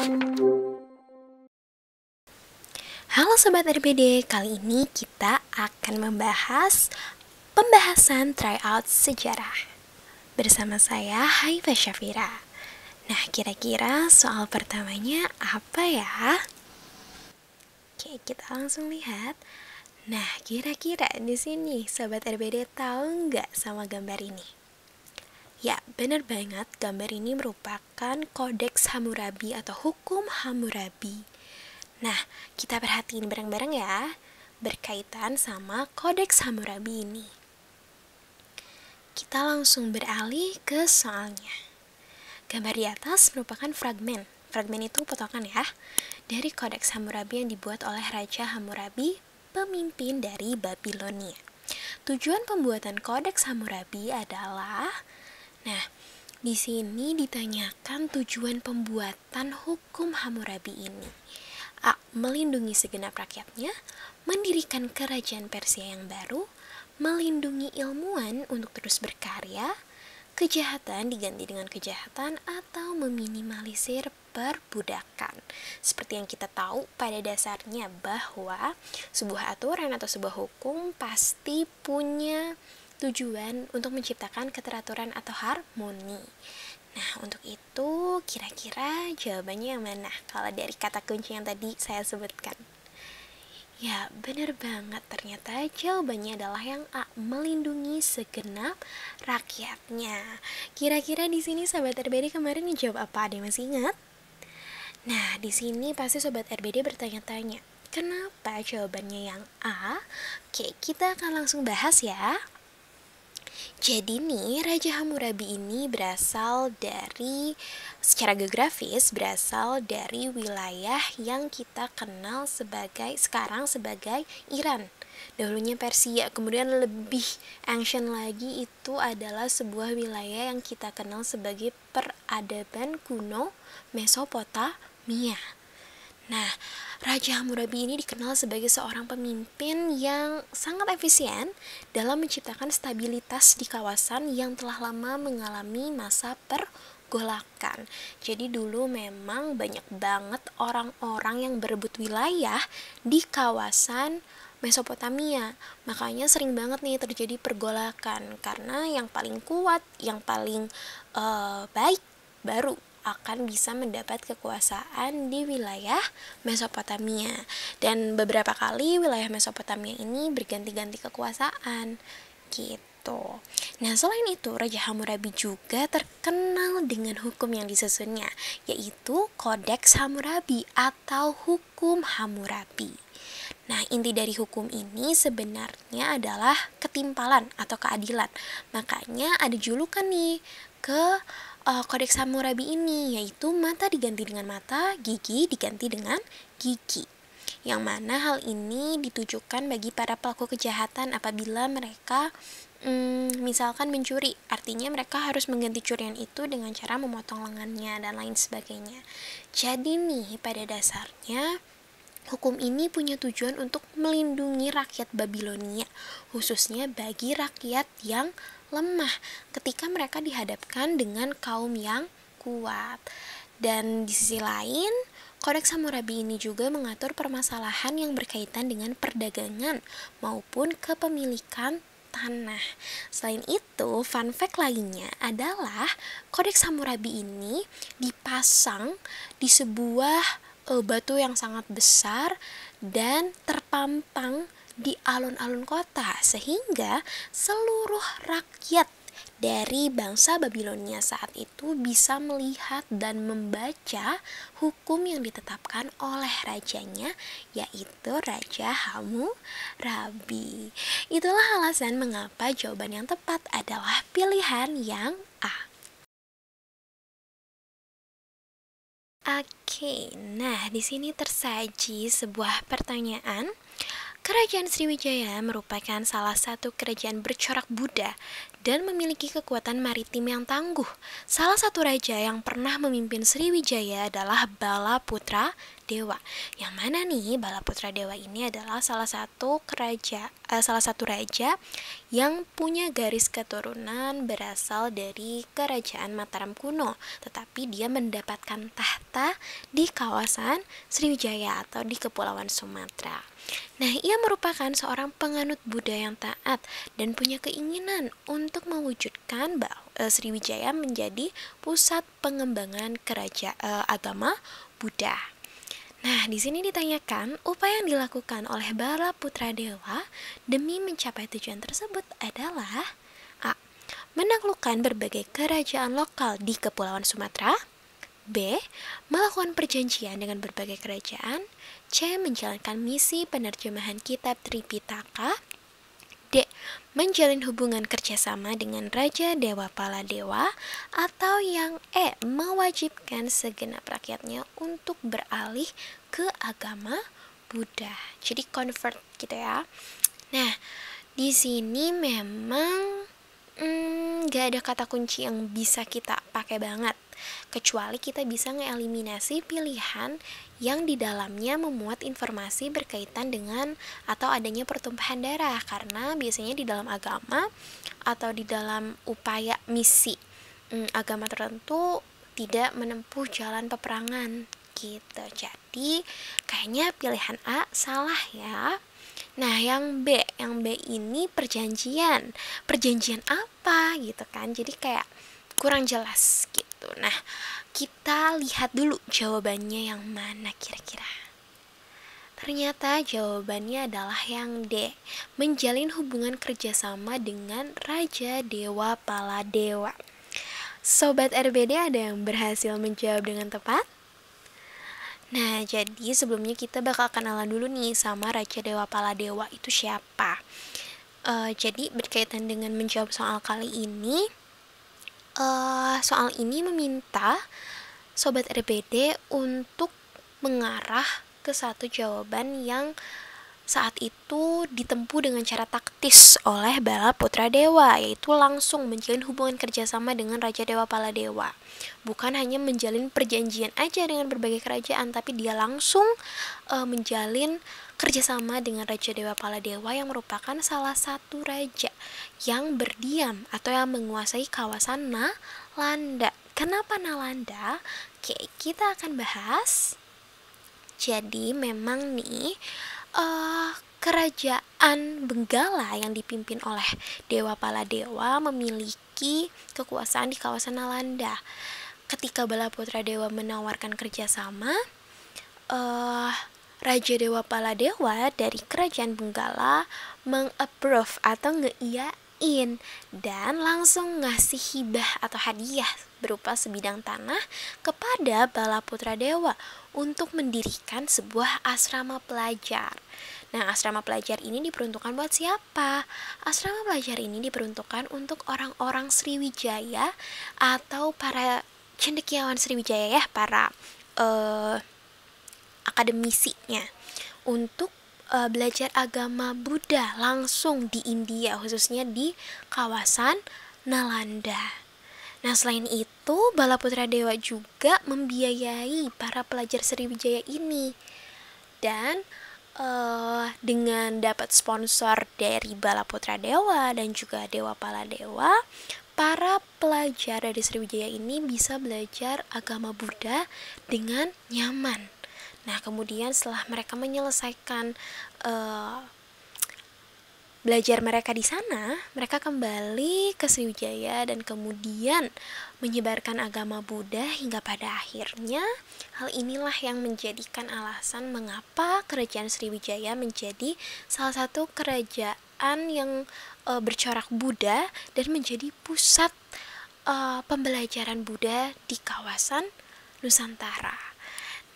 Halo Sobat RBD, kali ini kita akan membahas pembahasan tryout sejarah bersama saya Haifa Syafira. Nah, kira-kira soal pertamanya apa ya? Oke, kita langsung lihat. Nah, kira-kira di sini Sobat RBD tahu nggak sama gambar ini? Ya, benar banget, gambar ini merupakan Kodeks Hammurabi atau Hukum Hammurabi. Nah, kita perhatiin bareng-bareng ya, berkaitan sama Kodeks Hammurabi ini. Kita langsung beralih ke soalnya. Gambar di atas merupakan fragmen. Fragmen itu potongan ya, dari Kodeks Hammurabi yang dibuat oleh Raja Hammurabi, pemimpin dari Babilonia. Tujuan pembuatan Kodeks Hammurabi adalah, nah, di sini ditanyakan tujuan pembuatan hukum Hammurabi ini. A. Melindungi segenap rakyatnya, mendirikan kerajaan Persia yang baru, melindungi ilmuwan untuk terus berkarya, kejahatan diganti dengan kejahatan, atau meminimalisir perbudakan. Seperti yang kita tahu pada dasarnya bahwa sebuah aturan atau sebuah hukum pasti punya tujuan untuk menciptakan keteraturan atau harmoni. Nah, untuk itu kira-kira jawabannya yang mana kalau dari kata kunci yang tadi saya sebutkan? Ya, benar banget, ternyata jawabannya adalah yang A, melindungi segenap rakyatnya. Kira-kira di sini Sobat RBD kemarin jawab apa? Ada yang masih ingat? Nah, di sini pasti Sobat RBD bertanya-tanya, kenapa jawabannya yang A? Oke, kita akan langsung bahas ya. Jadi nih, Raja Hammurabi ini secara geografis berasal dari wilayah yang kita kenal sekarang sebagai Iran. Dahulunya Persia, kemudian lebih ancient lagi itu adalah sebuah wilayah yang kita kenal sebagai peradaban kuno Mesopotamia. Nah, Raja Hammurabi ini dikenal sebagai seorang pemimpin yang sangat efisien dalam menciptakan stabilitas di kawasan yang telah lama mengalami masa pergolakan. Jadi dulu memang banyak banget orang-orang yang berebut wilayah di kawasan Mesopotamia. Makanya sering banget nih terjadi pergolakan karena yang paling kuat, yang paling baik baru akan bisa mendapat kekuasaan di wilayah Mesopotamia. Dan beberapa kali wilayah Mesopotamia ini berganti-ganti kekuasaan gitu. Nah, selain itu Raja Hammurabi juga terkenal dengan hukum yang disusunnya, yaitu Kodeks Hammurabi atau Hukum Hammurabi. Nah, inti dari hukum ini sebenarnya adalah ketimpalan atau keadilan. Makanya ada julukan nih ke Kodeks Hammurabi ini, yaitu mata diganti dengan mata, gigi diganti dengan gigi. Yang mana hal ini ditujukan bagi para pelaku kejahatan apabila mereka misalkan mencuri. Artinya mereka harus mengganti curian itu dengan cara memotong lengannya dan lain sebagainya. Jadi nih, pada dasarnya hukum ini punya tujuan untuk melindungi rakyat Babilonia, khususnya bagi rakyat yang lemah ketika mereka dihadapkan dengan kaum yang kuat. Dan di sisi lain, Kodeks Hammurabi ini juga mengatur permasalahan yang berkaitan dengan perdagangan maupun kepemilikan tanah. Selain itu, fun fact lainnya adalah Kodeks Hammurabi ini dipasang di sebuah batu yang sangat besar dan terpampang di alun-alun kota, sehingga seluruh rakyat dari bangsa Babilonia saat itu bisa melihat dan membaca hukum yang ditetapkan oleh rajanya, yaitu Raja Hammurabi. Itulah alasan mengapa jawaban yang tepat adalah pilihan yang A. Oke, nah di sini tersaji sebuah pertanyaan. Kerajaan Sriwijaya merupakan salah satu kerajaan bercorak Buddha dan memiliki kekuatan maritim yang tangguh. Salah satu raja yang pernah memimpin Sriwijaya adalah Bala Putra Dewa. Yang mana nih Balaputra Dewa ini adalah salah satu raja yang punya garis keturunan berasal dari kerajaan Mataram kuno, tetapi dia mendapatkan tahta di kawasan Sriwijaya atau di Kepulauan Sumatera. Nah, ia merupakan seorang penganut Buddha yang taat dan punya keinginan untuk mewujudkan Sriwijaya menjadi pusat pengembangan agama Buddha. Nah, di sini ditanyakan upaya yang dilakukan oleh Balaputra Dewa demi mencapai tujuan tersebut adalah A. Menaklukkan berbagai kerajaan lokal di Kepulauan Sumatera. B. Melakukan perjanjian dengan berbagai kerajaan. C. Menjalankan misi penerjemahan kitab Tripitaka. D. Menjalin hubungan kerjasama dengan Raja Dewa Paladewa. Atau yang E. Mewajibkan segenap rakyatnya untuk beralih ke agama Buddha. Jadi convert gitu ya. Nah, di sini memang gak ada kata kunci yang bisa kita pakai banget, kecuali kita bisa ngeeliminasi pilihan yang di dalamnya memuat informasi berkaitan dengan atau adanya pertumpahan darah, karena biasanya di dalam agama atau di dalam upaya misi agama tertentu tidak menempuh jalan peperangan gitu. Jadi kayaknya pilihan A salah ya. Nah, yang B ini perjanjian apa gitu kan, jadi kayak kurang jelas gitu. Nah, kita lihat dulu jawabannya yang mana kira-kira. Ternyata jawabannya adalah yang D, menjalin hubungan kerjasama dengan Raja Dewa Paladewa. Sobat RBD, ada yang berhasil menjawab dengan tepat? Nah, jadi sebelumnya kita bakal kenalan dulu nih sama Raja Dewa Paladewa itu siapa. Jadi berkaitan dengan menjawab soal kali ini, soal ini meminta Sobat RBD untuk mengarah ke satu jawaban yang saat itu ditempuh dengan cara taktis oleh Balaputra Dewa, yaitu langsung menjalin hubungan kerjasama dengan Raja Dewa Paladewa. Bukan hanya menjalin perjanjian aja dengan berbagai kerajaan, tapi dia langsung menjalin kerjasama dengan Raja Dewa Paladewa yang merupakan salah satu raja yang berdiam atau yang menguasai kawasan Nalanda. Kenapa Nalanda? Oke, kita akan bahas. Jadi memang nih kerajaan Benggala yang dipimpin oleh Dewa Paladewa memiliki kekuasaan di kawasan Nalanda. Ketika Balaputra Dewa menawarkan kerjasama, Raja Dewa Paladewa dari kerajaan Benggala meng-approve atau ngeiyain dan langsung ngasih hibah atau hadiah berupa sebidang tanah kepada Balaputra Dewa untuk mendirikan sebuah asrama pelajar. Nah, asrama pelajar ini diperuntukkan buat siapa? Asrama pelajar ini diperuntukkan untuk orang-orang Sriwijaya atau para cendekiawan Sriwijaya ya, para akademisinya untuk belajar agama Buddha langsung di India, khususnya di kawasan Nalanda. Nah, selain itu Balaputra Dewa juga membiayai para pelajar Sriwijaya ini. Dan dengan dapat sponsor dari Balaputra Dewa dan juga Dewa Paladewa, para pelajar dari Sriwijaya ini bisa belajar agama Buddha dengan nyaman. Nah, kemudian setelah mereka menyelesaikan belajar mereka di sana, mereka kembali ke Sriwijaya dan kemudian menyebarkan agama Buddha hingga pada akhirnya hal inilah yang menjadikan alasan mengapa kerajaan Sriwijaya menjadi salah satu kerajaan yang bercorak Buddha dan menjadi pusat pembelajaran Buddha di kawasan Nusantara.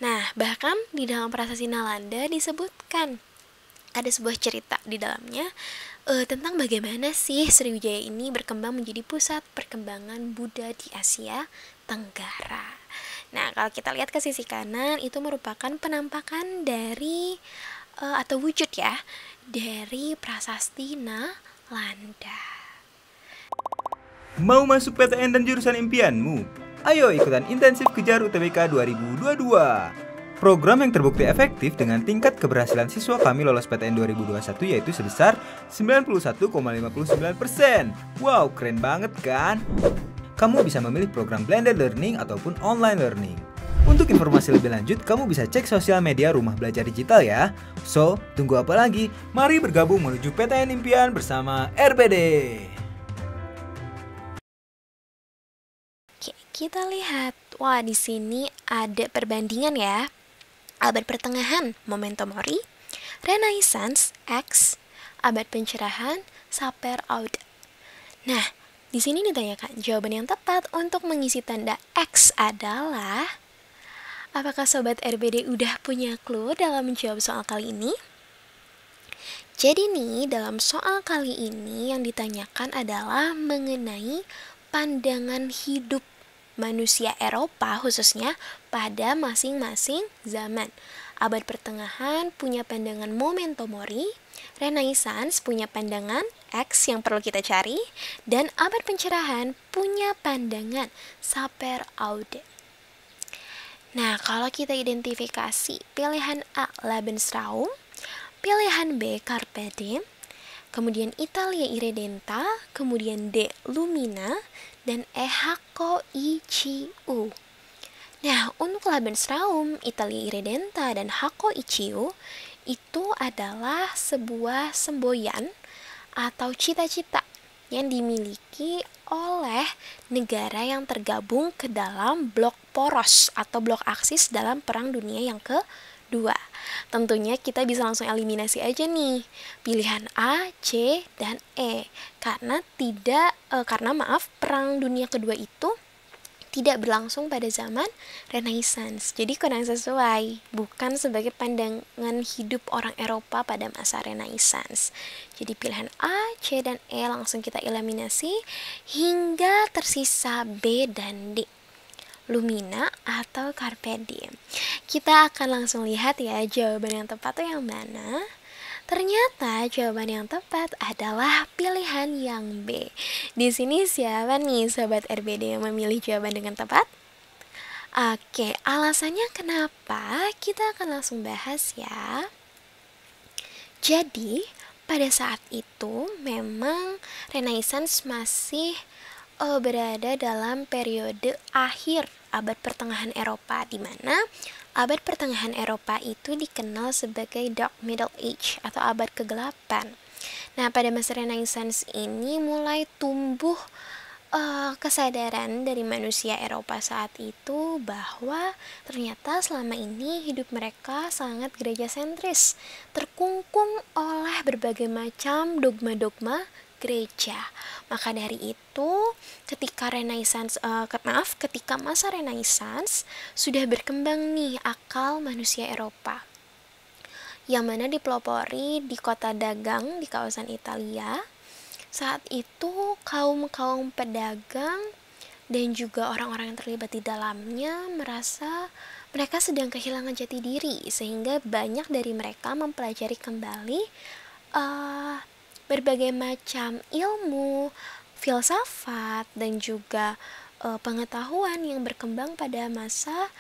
Nah, bahkan di dalam Prasasti Nalanda disebutkan ada sebuah cerita di dalamnya tentang bagaimana sih Sriwijaya ini berkembang menjadi pusat perkembangan Buddha di Asia Tenggara. Nah, kalau kita lihat ke sisi kanan, itu merupakan penampakan dari atau wujud ya dari Prasasti Nalanda. Mau masuk PTN dan jurusan impianmu? Ayo ikutan intensif kejar UTBK 2022. Program yang terbukti efektif dengan tingkat keberhasilan siswa kami lolos PTN 2021 yaitu sebesar 91,59%. Wow, keren banget kan? Kamu bisa memilih program blended learning ataupun online learning. Untuk informasi lebih lanjut, kamu bisa cek sosial media Rumah Belajar Digital ya. So, tunggu apa lagi? Mari bergabung menuju PTN Impian bersama RBD. Oke, kita lihat. Wah, di sini ada perbandingan ya. Abad pertengahan, Memento Mori, Renaissance, X, abad pencerahan, Saper Aude. Nah, di sini ditanyakan jawaban yang tepat untuk mengisi tanda X adalah, apakah Sobat RBD udah punya clue dalam menjawab soal kali ini? Jadi nih, dalam soal kali ini yang ditanyakan adalah mengenai pandangan hidup manusia Eropa khususnya pada masing-masing zaman. Abad pertengahan punya pandangan Memento Mori, Renaissance punya pandangan X yang perlu kita cari, dan abad pencerahan punya pandangan Saper Aude. Nah, kalau kita identifikasi pilihan A Lebensraum, pilihan B Carpe Diem, kemudian Italia Irredenta, kemudian D Lumina, dan E Hakko Ichiu. Nah, untuk Lebensraum, Italia Irredenta, dan Hakko Ichiu itu adalah sebuah semboyan atau cita-cita yang dimiliki oleh negara yang tergabung ke dalam blok poros atau blok Aksis dalam Perang Dunia yang kedua. Tentunya kita bisa langsung eliminasi aja nih pilihan A, C, dan E karena Perang Dunia Kedua itu tidak berlangsung pada zaman Renaissance. Jadi kurang sesuai, bukan sebagai pandangan hidup orang Eropa pada masa Renaissance. Jadi pilihan A, C, dan E langsung kita eliminasi hingga tersisa B dan D. Lumina atau Carpe Diem. Kita akan langsung lihat ya jawaban yang tepat itu yang mana. Ternyata jawaban yang tepat adalah pilihan yang B. Di sini siapa nih Sobat RBD yang memilih jawaban dengan tepat? Oke, alasannya kenapa? Kita akan langsung bahas ya. Jadi, pada saat itu memang Renaissance masih berada dalam periode akhir abad pertengahan Eropa, di mana abad pertengahan Eropa itu dikenal sebagai Dark Middle Age atau abad kegelapan. Nah, pada masa Renaissance ini mulai tumbuh kesadaran dari manusia Eropa saat itu bahwa ternyata selama ini hidup mereka sangat gereja sentris, terkungkung oleh berbagai macam dogma-dogma gereja. Maka dari itu, ketika masa Renaissance sudah berkembang nih akal manusia Eropa, yang mana dipelopori di kota dagang di kawasan Italia. Saat itu kaum pedagang dan juga orang-orang yang terlibat di dalamnya merasa mereka sedang kehilangan jati diri, sehingga banyak dari mereka mempelajari kembali berbagai macam ilmu, filsafat, dan juga pengetahuan yang berkembang pada masa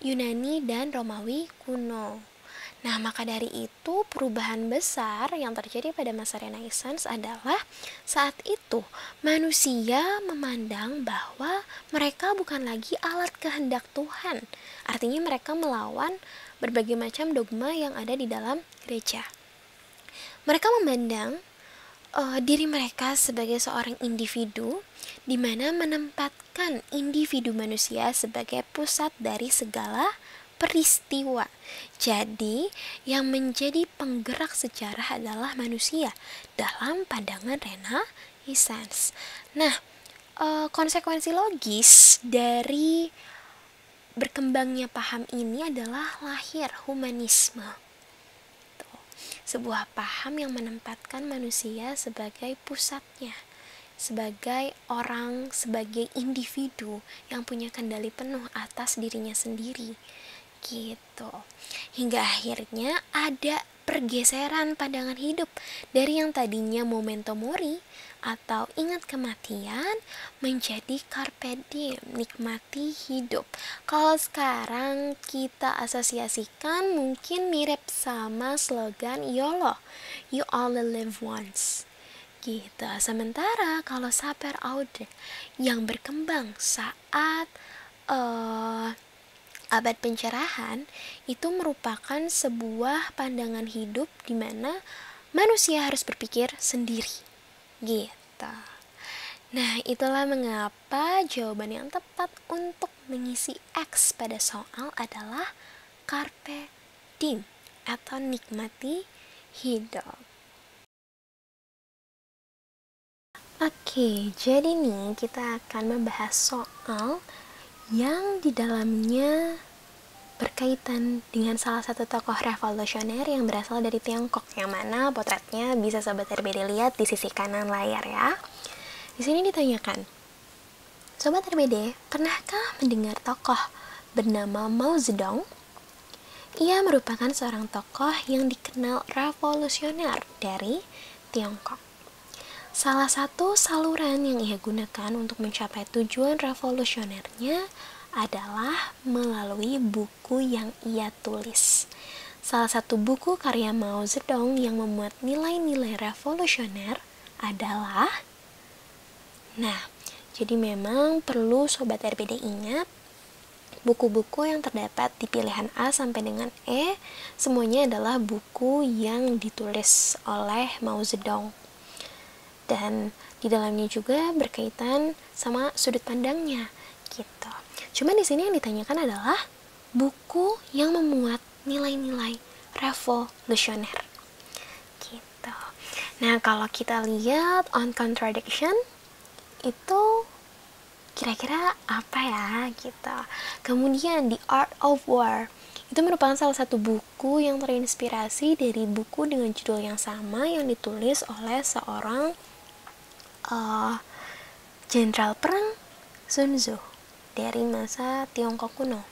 Yunani dan Romawi kuno. Nah, maka dari itu perubahan besar yang terjadi pada masa Renaissance adalah saat itu manusia memandang bahwa mereka bukan lagi alat kehendak Tuhan. Artinya mereka melawan berbagai macam dogma yang ada di dalam gereja. Mereka memandang diri mereka sebagai seorang individu, di mana menempatkan individu manusia sebagai pusat dari segala peristiwa. Jadi, yang menjadi penggerak sejarah adalah manusia dalam pandangan Renaissance. Nah, konsekuensi logis dari berkembangnya paham ini adalah lahir humanisme. Sebuah paham yang menempatkan manusia sebagai pusatnya, sebagai orang, sebagai individu yang punya kendali penuh atas dirinya sendiri gitu. Hingga akhirnya ada pergeseran pandangan hidup dari yang tadinya memento mori atau ingat kematian menjadi carpe diem, nikmati hidup. Kalau sekarang kita asosiasikan mungkin mirip sama slogan YOLO, you only live once. Gitu. Sementara kalau saper aude yang berkembang saat abad pencerahan itu merupakan sebuah pandangan hidup di mana manusia harus berpikir sendiri. Gitu. Nah, itulah mengapa jawaban yang tepat untuk mengisi X pada soal adalah carpe diem atau nikmati hidup. Oke, jadi nih kita akan membahas soal yang di dalamnya berkaitan dengan salah satu tokoh revolusioner yang berasal dari Tiongkok, yang mana potretnya bisa Sobat RBD lihat di sisi kanan layar ya. Di sini ditanyakan, Sobat RBD, pernahkah mendengar tokoh bernama Mao Zedong? Ia merupakan seorang tokoh yang dikenal revolusioner dari Tiongkok. Salah satu saluran yang ia gunakan untuk mencapai tujuan revolusionernya adalah melalui buku yang ia tulis. Salah satu buku karya Mao Zedong yang memuat nilai-nilai revolusioner adalah, jadi memang perlu Sobat RBD ingat, buku-buku yang terdapat di pilihan A sampai dengan E semuanya adalah buku yang ditulis oleh Mao Zedong. Dan di dalamnya juga berkaitan sama sudut pandangnya gitu. Cuma di sini yang ditanyakan adalah buku yang memuat nilai-nilai revolusioner gitu. Nah, kalau kita lihat on contradiction itu kira-kira apa ya gitu. Kemudian The Art of War itu merupakan salah satu buku yang terinspirasi dari buku dengan judul yang sama yang ditulis oleh seorang jenderal perang Sun Tzu dari masa Tiongkok kuno.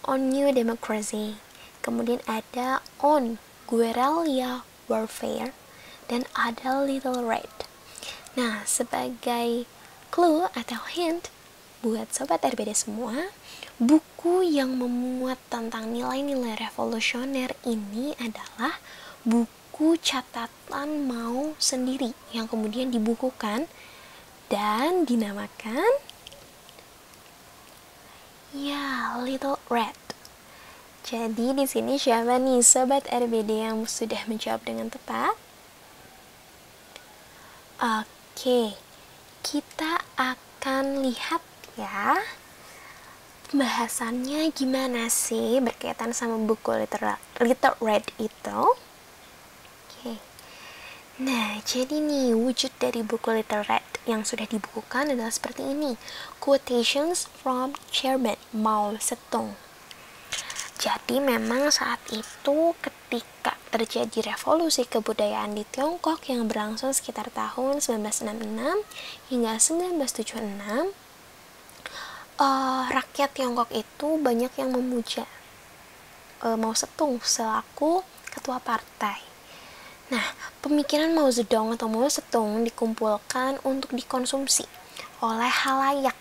On New Democracy, kemudian ada On Guerrilla Warfare, dan ada Little Red. Nah, sebagai clue atau hint buat Sobat RBD semua, buku yang memuat tentang nilai-nilai revolusioner ini adalah buku catatan Mao sendiri yang kemudian dibukukan dan dinamakan Little Red. Jadi di sini siapa nih Sobat RBD yang sudah menjawab dengan tepat? Oke, kita akan lihat ya pembahasannya gimana sih berkaitan sama buku Little Red itu. Nah, jadi nih wujud dari buku Little Red yang sudah dibukukan adalah seperti ini. Quotations from Chairman Mao Zedong. Jadi memang saat itu ketika terjadi revolusi kebudayaan di Tiongkok yang berlangsung sekitar tahun 1966 hingga 1976, rakyat Tiongkok itu banyak yang memuja Mao Zedong selaku ketua partai. Nah, pemikiran Mao Zedong atau Mao Zedong dikumpulkan untuk dikonsumsi oleh halayak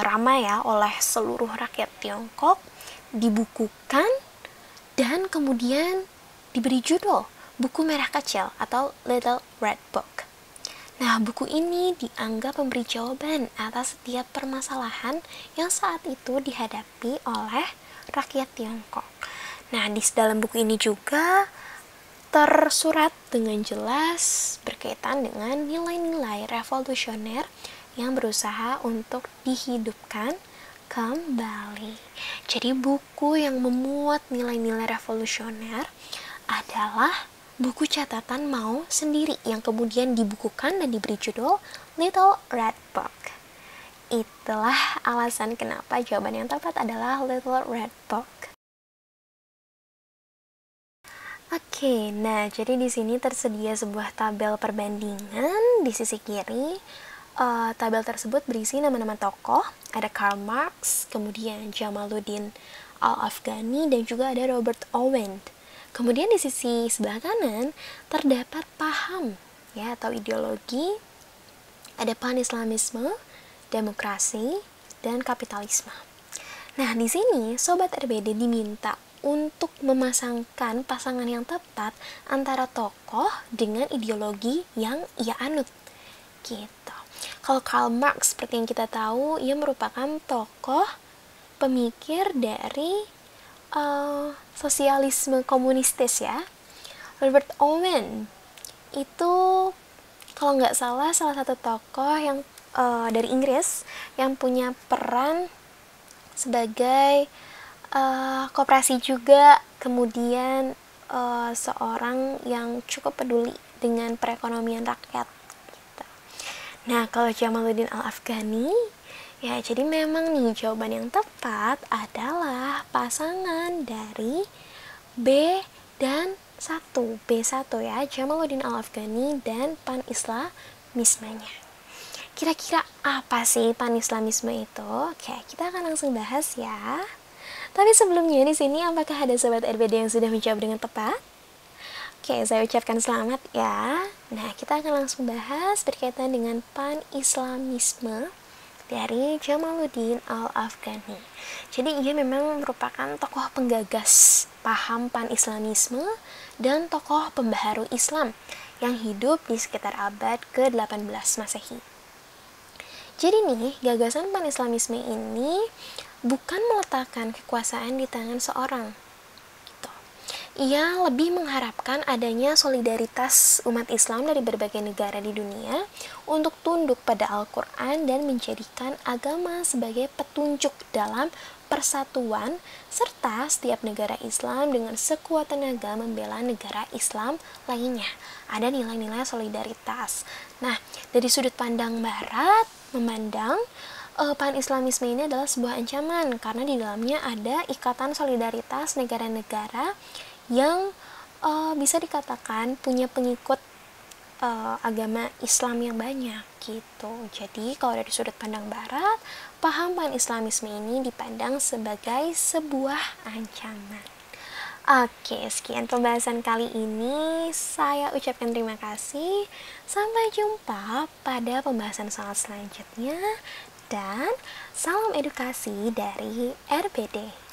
ramai ya, oleh seluruh rakyat Tiongkok, dibukukan dan kemudian diberi judul Buku Merah Kecil atau Little Red Book. Nah, buku ini dianggap memberi jawaban atas setiap permasalahan yang saat itu dihadapi oleh rakyat Tiongkok. Nah, di dalam buku ini juga tersurat dengan jelas berkaitan dengan nilai-nilai revolusioner yang berusaha untuk dihidupkan kembali. Jadi buku yang memuat nilai-nilai revolusioner adalah buku catatan Mao sendiri yang kemudian dibukukan dan diberi judul Little Red Book. Itulah alasan kenapa jawaban yang tepat adalah Little Red Book. Oke, nah jadi di sini tersedia sebuah tabel perbandingan di sisi kiri. Tabel tersebut berisi nama-nama tokoh, ada Karl Marx, kemudian Jamaluddin Al-Afghani, dan juga ada Robert Owen. Kemudian di sisi sebelah kanan terdapat paham ya atau ideologi, ada pan-Islamisme, demokrasi, dan kapitalisme. Nah, di sini Sobat RBD diminta untuk memasangkan pasangan yang tepat antara tokoh dengan ideologi yang ia anut. Gitu. Kalau Karl Marx seperti yang kita tahu, ia merupakan tokoh pemikir dari sosialisme komunistis ya. Robert Owen itu kalau nggak salah satu tokoh yang dari Inggris yang punya peran sebagai koperasi juga, kemudian seorang yang cukup peduli dengan perekonomian rakyat gitu. Nah, kalau Jamaluddin Al-Afghani ya, jadi memang nih jawaban yang tepat adalah pasangan dari B dan 1, B1 ya, Jamaluddin Al-Afghani dan pan-Islamismenya. Kira-kira apa sih pan-Islamisme itu? Oke, kita akan langsung bahas ya. Tapi sebelumnya di sini apakah ada sobat RBD yang sudah menjawab dengan tepat? Oke, saya ucapkan selamat ya. Nah, kita akan langsung bahas berkaitan dengan pan-Islamisme dari Jamaluddin Al-Afghani. Jadi ia memang merupakan tokoh penggagas paham pan-Islamisme dan tokoh pembaharu Islam yang hidup di sekitar abad ke-18 Masehi. Jadi nih, gagasan pan-Islamisme ini bukan meletakkan kekuasaan di tangan seorang. Ia lebih mengharapkan adanya solidaritas umat Islam dari berbagai negara di dunia untuk tunduk pada Al-Quran dan menjadikan agama sebagai petunjuk dalam persatuan, serta setiap negara Islam dengan sekuat tenaga membela negara Islam lainnya. Ada nilai-nilai solidaritas. Nah, dari sudut pandang Barat, memandang pan-Islamisme ini adalah sebuah ancaman karena di dalamnya ada ikatan solidaritas negara-negara yang bisa dikatakan punya pengikut agama Islam yang banyak gitu. Jadi kalau dari sudut pandang Barat, paham pan-Islamisme ini dipandang sebagai sebuah ancaman. Oke, sekian pembahasan kali ini. Saya ucapkan terima kasih. Sampai jumpa pada pembahasan soal selanjutnya. Dan salam edukasi dari RBD.